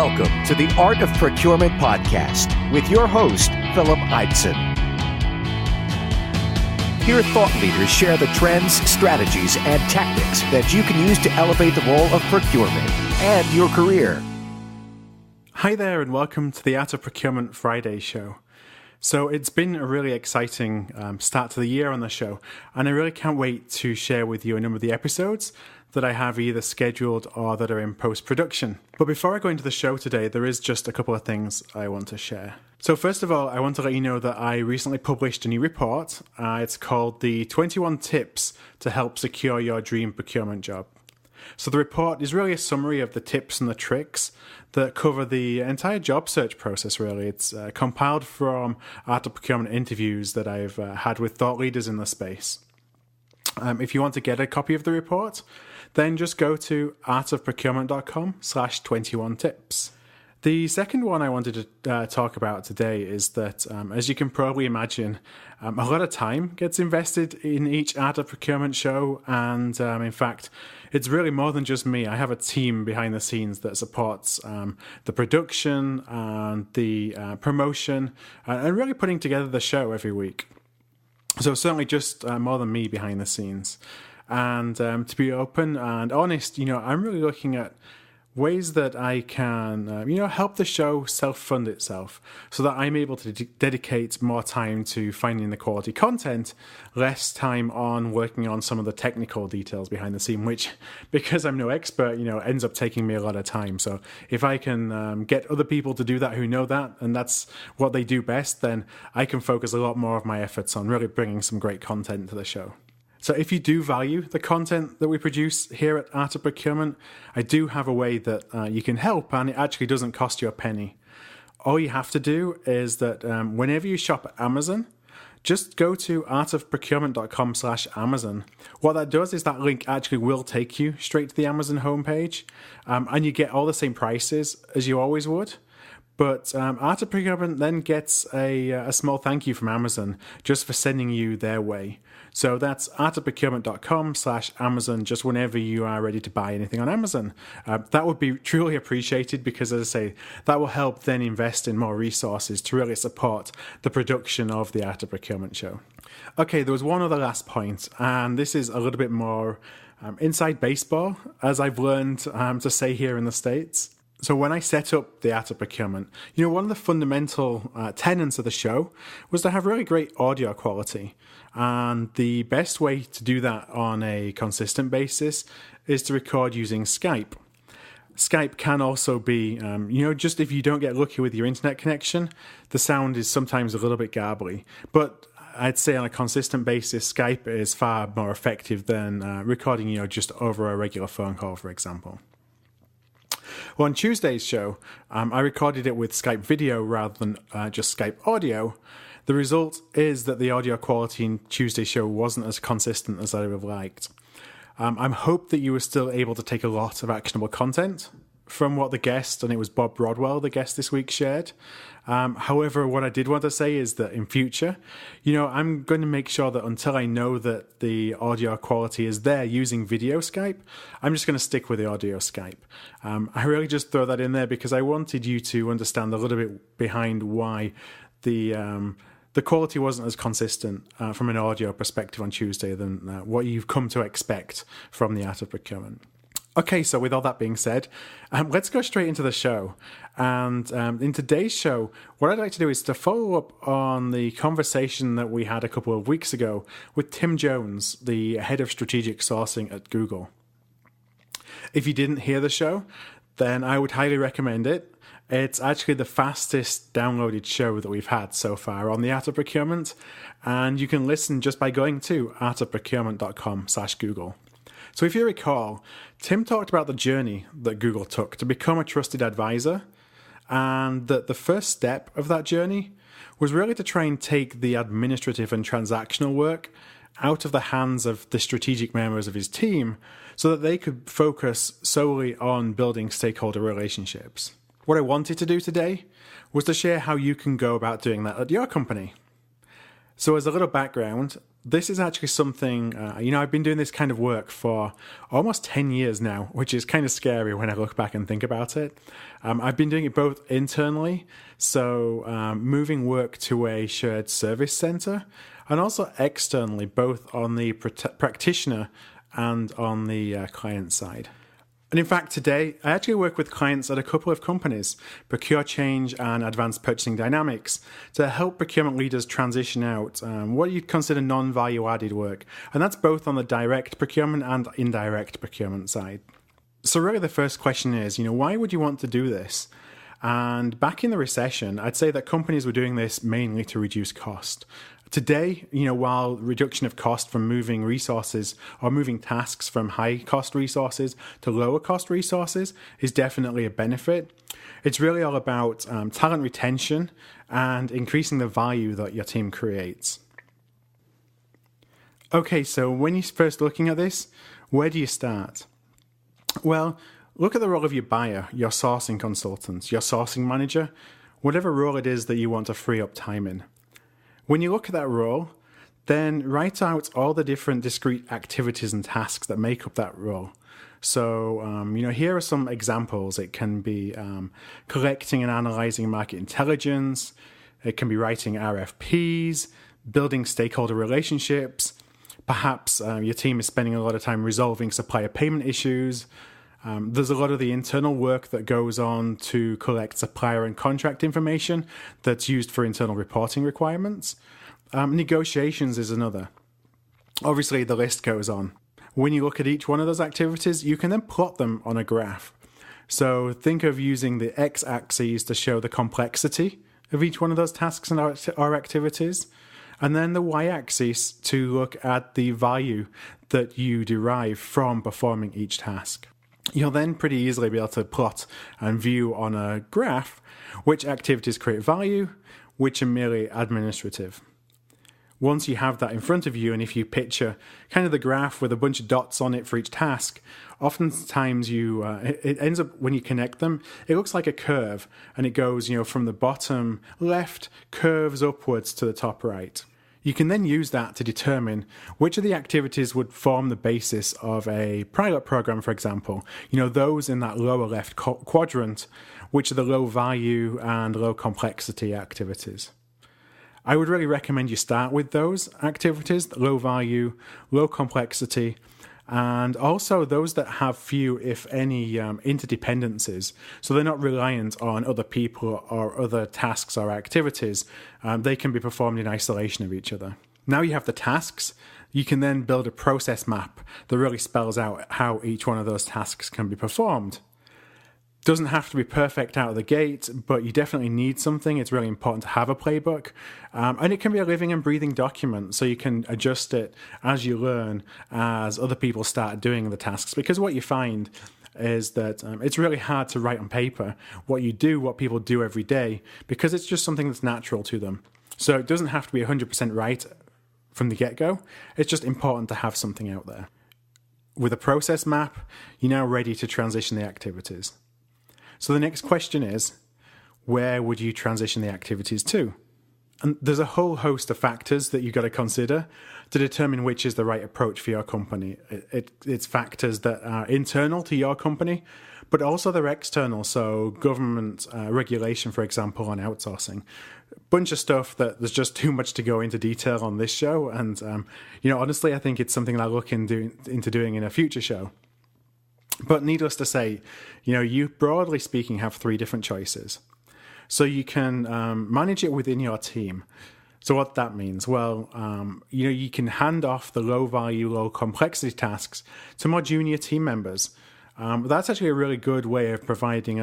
Welcome to the Art of Procurement podcast with your host, Philip Eidson. Here, thought leaders share the trends, strategies, and tactics that you can use to elevate the role of procurement and your career. Hi there, and welcome to the Art of Procurement Friday show. So it's been a really exciting start to the year on the show, and I really can't wait to share with you a number of the episodes that I have either scheduled or that are in post-production. But before I go into the show today, there is just a couple of things I want to share. So first of all, I want to let you know that I recently published a new report. It's called the 21 Tips to Help Secure Your Dream Procurement Job. So the report is really a summary of the tips and the tricks that cover the entire job search process, really. It's compiled from Art of Procurement interviews that I've had with thought leaders in the space. If you want to get a copy of the report, then just go to artofprocurement.com/21tips. The second one I wanted to talk about today is that, as you can probably imagine, a lot of time gets invested in each Art of Procurement show, and in fact, it's really more than just me. I have a team behind the scenes that supports the production and the promotion and really putting together the show every week. So certainly just more than me behind the scenes. And to be open and honest, I'm really looking at ways that I can, help the show self-fund itself so that I'm able to dedicate more time to finding the quality content, less time on working on some of the technical details behind the scene, which, because I'm no expert, ends up taking me a lot of time. So if I can get other people to do that who know that, and that's what they do best, then I can focus a lot more of my efforts on really bringing some great content to the show. So if you do value the content that we produce here at Art of Procurement, I do have a way that you can help, and it actually doesn't cost you a penny. All you have to do is that whenever you shop at Amazon, just go to artofprocurement.com/Amazon. What that does is that link actually will take you straight to the Amazon homepage, and you get all the same prices as you always would. But Art of Procurement then gets a small thank you from Amazon just for sending you their way. So that's artofprocurement.com/Amazon just whenever you are ready to buy anything on Amazon. That would be truly appreciated because, as I say, that will help then invest in more resources to really support the production of the Art of Procurement show. Okay, there was one other last point, and this is a little bit more inside baseball, as I've learned to say here in the States. So when I set up the Art of Procurement, one of the fundamental tenets of the show was to have really great audio quality. And the best way to do that on a consistent basis is to record using Skype. Skype can also be, just if you don't get lucky with your internet connection, the sound is sometimes a little bit garbly. But I'd say on a consistent basis, Skype is far more effective than recording, just over a regular phone call, for example. Well, on Tuesday's show, I recorded it with Skype video rather than just Skype audio. The result is that the audio quality in Tuesday's show wasn't as consistent as I would have liked. I hope that you were still able to take a lot of actionable content from what the guest, and it was Bob Broadwell, the guest this week, shared. However, what I did want to say is that in future, I'm going to make sure that until I know that the audio quality is there using video Skype, I'm just going to stick with the audio Skype. I really just throw that in there because I wanted you to understand a little bit behind why the quality wasn't as consistent from an audio perspective on Tuesday than what you've come to expect from the Art of Procurement. Okay, so with all that being said, let's go straight into the show. And in today's show, what I'd like to do is to follow up on the conversation that we had a couple of weeks ago with Tim Jones, the head of strategic sourcing at Google. If you didn't hear the show, then I would highly recommend it. It's actually the fastest downloaded show that we've had so far on the Art of Procurement, and you can listen just by going to artofprocurement.com/Google. So if you recall, Tim talked about the journey that Google took to become a trusted advisor, and that the first step of that journey was really to try and take the administrative and transactional work out of the hands of the strategic members of his team so that they could focus solely on building stakeholder relationships. What I wanted to do today was to share how you can go about doing that at your company. So as a little background, this is actually something, I've been doing this kind of work for almost 10 years now, which is kind of scary when I look back and think about it. I've been doing it both internally, so moving work to a shared service center, and also externally, both on the practitioner and on the client side. And in fact, today, I actually work with clients at a couple of companies, Procure Change and Advanced Purchasing Dynamics, to help procurement leaders transition out what you'd consider non-value added work. And that's both on the direct procurement and indirect procurement side. So really the first question is, why would you want to do this? And back in the recession, I'd say that companies were doing this mainly to reduce cost. Today, while reduction of cost from moving resources or moving tasks from high cost resources to lower cost resources is definitely a benefit, it's really all about talent retention and increasing the value that your team creates. Okay, so when you're first looking at this, where do you start? Well, look at the role of your buyer, your sourcing consultant, your sourcing manager, whatever role it is that you want to free up time in. When you look at that role, then write out all the different discrete activities and tasks that make up that role. So, here are some examples. It can be collecting and analyzing market intelligence. It can be writing RFPs, building stakeholder relationships. Perhaps your team is spending a lot of time resolving supplier payment issues. There's a lot of the internal work that goes on to collect supplier and contract information that's used for internal reporting requirements. Negotiations is another. Obviously, the list goes on. When you look at each one of those activities, you can then plot them on a graph. So think of using the x-axis to show the complexity of each one of those tasks and our activities, and then the y-axis to look at the value that you derive from performing each task. You'll then pretty easily be able to plot and view on a graph which activities create value, which are merely administrative. Once you have that in front of you, and if you picture kind of the graph with a bunch of dots on it for each task, oftentimes it ends up, when you connect them, it looks like a curve, and it goes, from the bottom left, curves upwards to the top right. You can then use that to determine which of the activities would form the basis of a pilot program, for example. Those in that lower left quadrant, which are the low value and low complexity activities. I would really recommend you start with those activities, low value, low complexity, and also those that have few, if any, interdependencies. So they're not reliant on other people or other tasks or activities. They can be performed in isolation of each other. Now you have the tasks, you can then build a process map that really spells out how each one of those tasks can be performed. Doesn't have to be perfect out of the gate, but you definitely need something. It's really important to have a playbook. And it can be a living and breathing document, so you can adjust it as you learn, as other people start doing the tasks. Because what you find is that it's really hard to write on paper what people do every day, because it's just something that's natural to them. So it doesn't have to be 100% right from the get-go. It's just important to have something out there. With a process map, you're now ready to transition the activities. So the next question is, where would you transition the activities to? And there's a whole host of factors that you've got to consider to determine which is the right approach for your company. It's factors that are internal to your company, but also they're external. So government regulation, for example, on outsourcing. A bunch of stuff that there's just too much to go into detail on this show. And, honestly, I think it's something that I'll look into doing in a future show. But needless to say, you broadly speaking have three different choices. So you can manage it within your team. So what that means? Well, you can hand off the low value, low complexity tasks to more junior team members. That's actually a really good way of providing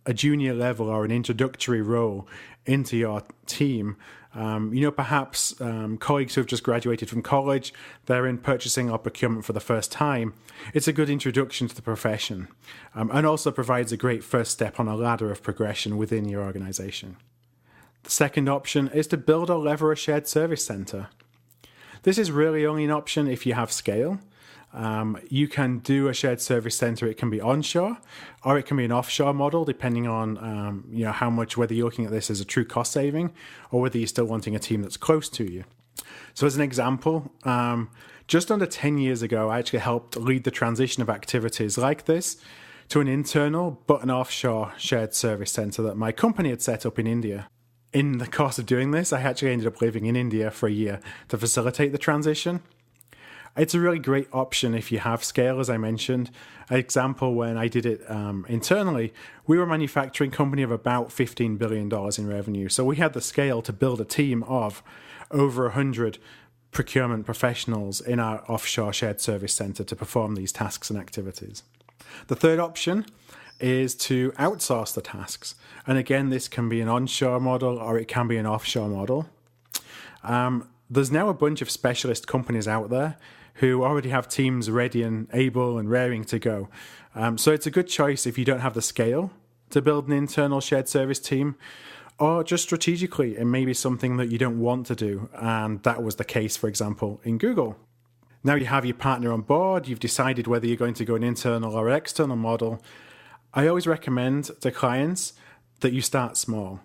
a junior level or an introductory role into your team. Perhaps colleagues who have just graduated from college, they're in purchasing or procurement for the first time. It's a good introduction to the profession, and also provides a great first step on a ladder of progression within your organization. The second option is to build or lever a shared service center. This is really only an option if you have scale. You can do a shared service center. It can be onshore or it can be an offshore model, depending on how much, whether you're looking at this as a true cost saving or whether you're still wanting a team that's close to you. So as an example, just under 10 years ago, I actually helped lead the transition of activities like this to an internal but an offshore shared service center that my company had set up in India. In the course of doing this, I actually ended up living in India for a year to facilitate the transition. It's a really great option if you have scale, as I mentioned. An example, when I did it internally, we were a manufacturing company of about $15 billion in revenue. So we had the scale to build a team of over 100 procurement professionals in our offshore shared service center to perform these tasks and activities. The third option is to outsource the tasks. And again, this can be an onshore model or it can be an offshore model. There's now a bunch of specialist companies out there who already have teams ready and able and raring to go. So it's a good choice if you don't have the scale to build an internal shared service team, or just strategically it may be something that you don't want to do. And that was the case, for example, in Google. Now you have your partner on board, you've decided whether you're going to go an internal or external model. I always recommend to clients that you start small.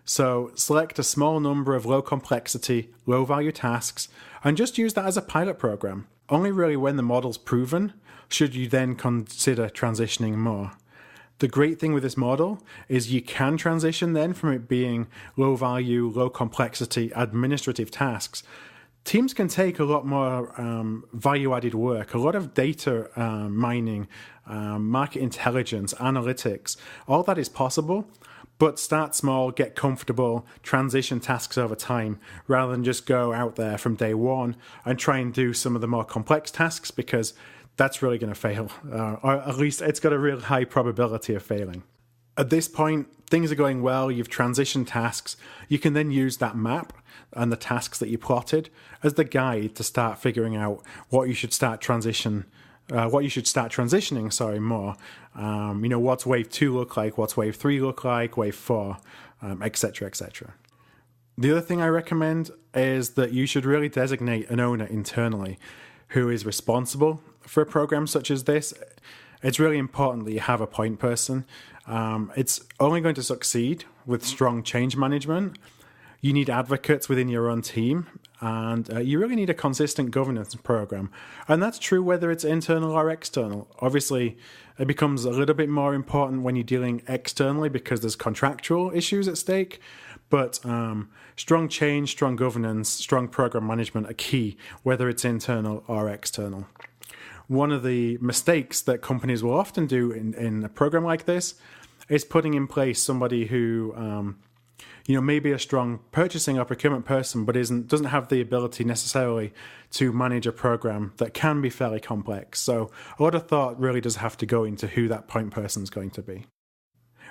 So select a small number of low complexity, low value tasks and just use that as a pilot program. Only really when the model's proven should you then consider transitioning more. The great thing with this model is you can transition then from it being low value, low complexity administrative tasks. Teams can take a lot more value-added work, a lot of data mining, market intelligence, analytics. All that is possible, but start small, get comfortable, transition tasks over time, rather than just go out there from day one and try and do some of the more complex tasks, because that's really going to fail, or at least it's got a real high probability of failing. At this point, things are going well, you've transitioned tasks, you can then use that map and the tasks that you plotted as the guide to start figuring out what you should start transitioning more. What's wave 2 look like, what's wave 3 look like, wave 4, etc., etc. The other thing I recommend is that you should really designate an owner internally who is responsible for a program such as this. It's really important that you have a point person. It's only going to succeed with strong change management. You need advocates within your own team, and you really need a consistent governance program. And that's true whether it's internal or external. Obviously, it becomes a little bit more important when you're dealing externally because there's contractual issues at stake. But strong change, strong governance, strong program management are key, whether it's internal or external. One of the mistakes that companies will often do in a program like this is putting in place somebody who maybe a strong purchasing or procurement person, but doesn't have the ability necessarily to manage a program that can be fairly complex. So a lot of thought really does have to go into who that point person is going to be.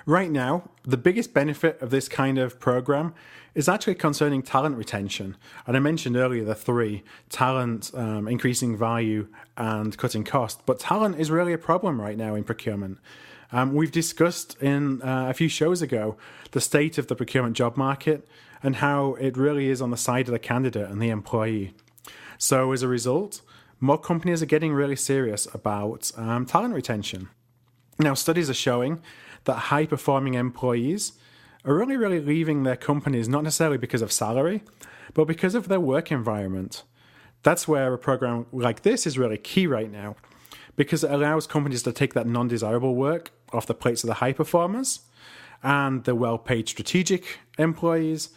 Right now, the biggest benefit of this kind of program is actually concerning talent retention. And I mentioned earlier the three: talent, increasing value, and cutting cost. But talent is really a problem right now in procurement. We've discussed in a few shows ago the state of the procurement job market and how it really is on the side of the candidate and the employee. So as a result, more companies are getting really serious about talent retention. Now, studies are showing that high-performing employees are really leaving their companies not necessarily because of salary, but because of their work environment. That's where a program like this is really key right now, because it allows companies to take that non-desirable work off the plates of the high performers and the well-paid strategic employees,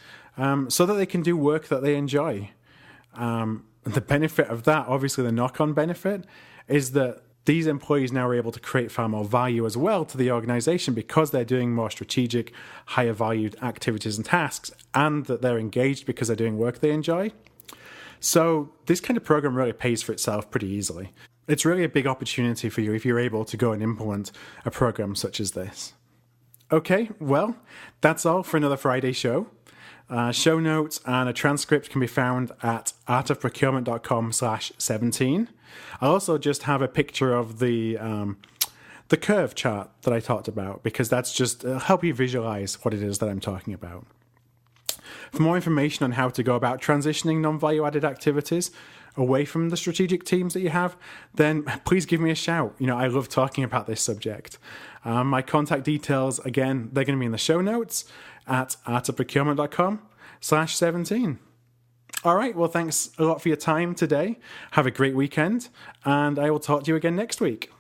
so that they can do work that they enjoy. The benefit of that, obviously the knock-on benefit, is that these employees now are able to create far more value as well to the organization because they're doing more strategic, higher valued activities and tasks, and that they're engaged because they're doing work they enjoy. So this kind of program really pays for itself pretty easily. It's really a big opportunity for you if you're able to go and implement a program such as this. Okay, well, that's all for another Friday show. Show notes and a transcript can be found at artofprocurement.com/17. I'll also just have a picture of the curve chart that I talked about, because that's just help you visualize what it is that I'm talking about. For more information on how to go about transitioning non-value added activities away from the strategic teams that you have, then please give me a shout. I love talking about this subject. My contact details, again, they're going to be in the show notes at artofprocurement.com/17. All right. Well, thanks a lot for your time today. Have a great weekend, and I will talk to you again next week.